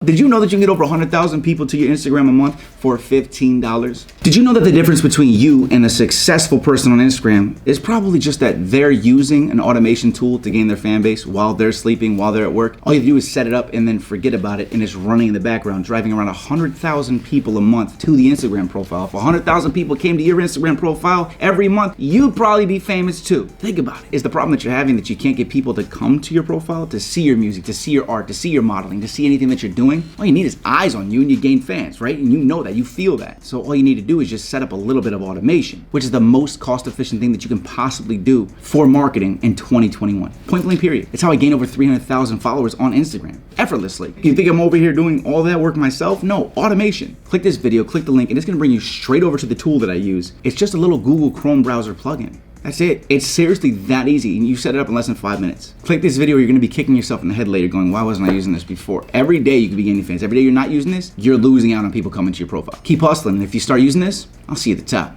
Did you know that you can get over 100,000 people to your Instagram a month for $15? Did you know that the difference between you and a successful person on Instagram is probably just that they're using an automation tool to gain their fan base while they're sleeping, while they're at work? All you have to do is set it up and then forget about it, and it's running in the background, driving around 100,000 people a month to the Instagram profile. If 100,000 people came to your Instagram profile every month, you'd probably be famous too. Think about it. Is the problem that you're having that you can't get people to come to your profile, to see your music, to see your art, to see your modeling, to see anything that you're doing? All you need is eyes on you and you gain fans, right? And you know that, you feel that. So all you need to do is just set up a little bit of automation, which is the most cost-efficient thing that you can possibly do for marketing in 2021. Point blank period. It's how I gained over 300,000 followers on Instagram, effortlessly. You think I'm over here doing all that work myself? No, automation. Click this video, click the link, and it's gonna bring you straight over to the tool that I use. It's just a little Google Chrome browser plugin. That's it. It's seriously that easy, and you set it up in less than 5 minutes. Click this video, or you're gonna be kicking yourself in the head later going, why wasn't I using this before? Every day you could be gaining fans. Every day you're not using this, you're losing out on people coming to your profile. Keep hustling, and if you start using this, I'll see you at the top.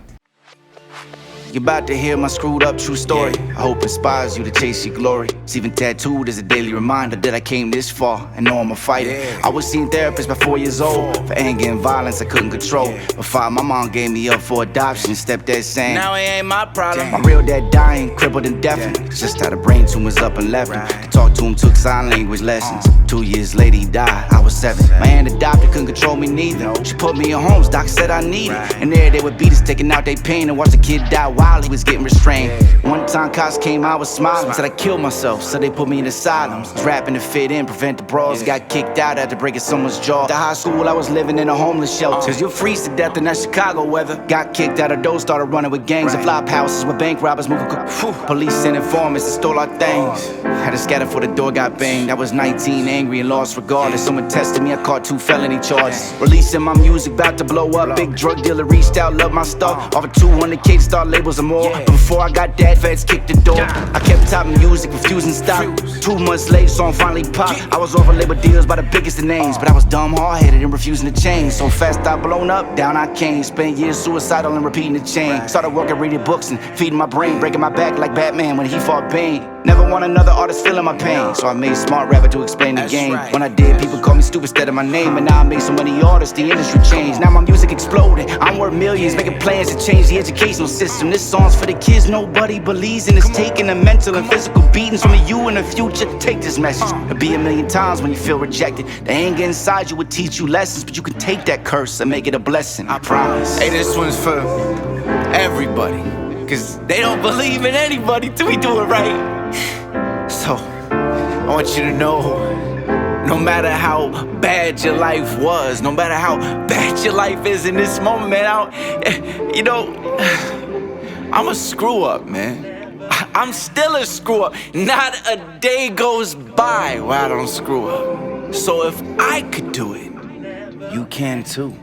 You're about to hear my screwed up true story. I hope inspires you to chase your glory. It's even tattooed as a daily reminder that I came this far and know I'm a fighter. I was seeing therapists by 4 years old for anger and violence I couldn't control. But 5, my mom gave me up for adoption. Stepdad saying, now it ain't my problem. My real dad dying, crippled and deafened. Just how the brain tumors up and left him. To talk to him took sign language lessons. 2 years later he died, I was 7. My aunt adopted, couldn't control me neither. She put me in homes, doc said I needed. And there they would beat us, taking out their pain and watch the kid die while he was getting restrained. One time cops came, I was smiling, said I killed myself, so they put me in asylums. Was rapping to fit in, prevent the brawls. Got kicked out after breaking someone's jaw. After high school I was living in a homeless shelter, cause you'll freeze to death in that Chicago weather. Got kicked out of doors, started running with gangs and flop houses with bank robbers moving. Police sent informants and stole our things. Had to scatter for the door got banged. I was 19, angry and lost regardless. Someone tested me, I caught 2 felony charges. Releasing my music, about to blow up. Big drug dealer reached out, loved my stuff. Offered 200K to start labels and more. But before I got that, feds kicked the door. I kept top music, refusing stock. 2 months later, song finally popped. I was over label deals by the biggest of names, but I was dumb, hard-headed, and refusing to change. So fast I blown up, down I came. Spent years suicidal and repeating the chain. Started working, reading books and feeding my brain, breaking my back like Batman when he fought Bane. Never want another artist feeling my pain, so I made smart rapper to explain the game. When I did, people call me stupid instead of my name. And now I made so many artists, the industry changed. Now my music exploding, I'm worth millions, making plans to change the educational system. This song's for the kids nobody believes in. It's taking the mental and physical beatings from you in the future. Take this message, it'll be a million times when you feel rejected. The anger inside you will teach you lessons, but you can take that curse and make it a blessing, I promise. Hey, this one's for everybody, cause they don't believe in anybody till we do it right. So, I want you to know, no matter how bad your life was, no matter how bad your life is in this moment, man, you know, I'm a screw up, man. I'm still a screw up. Not a day goes by where I don't screw up. So if I could do it, you can too.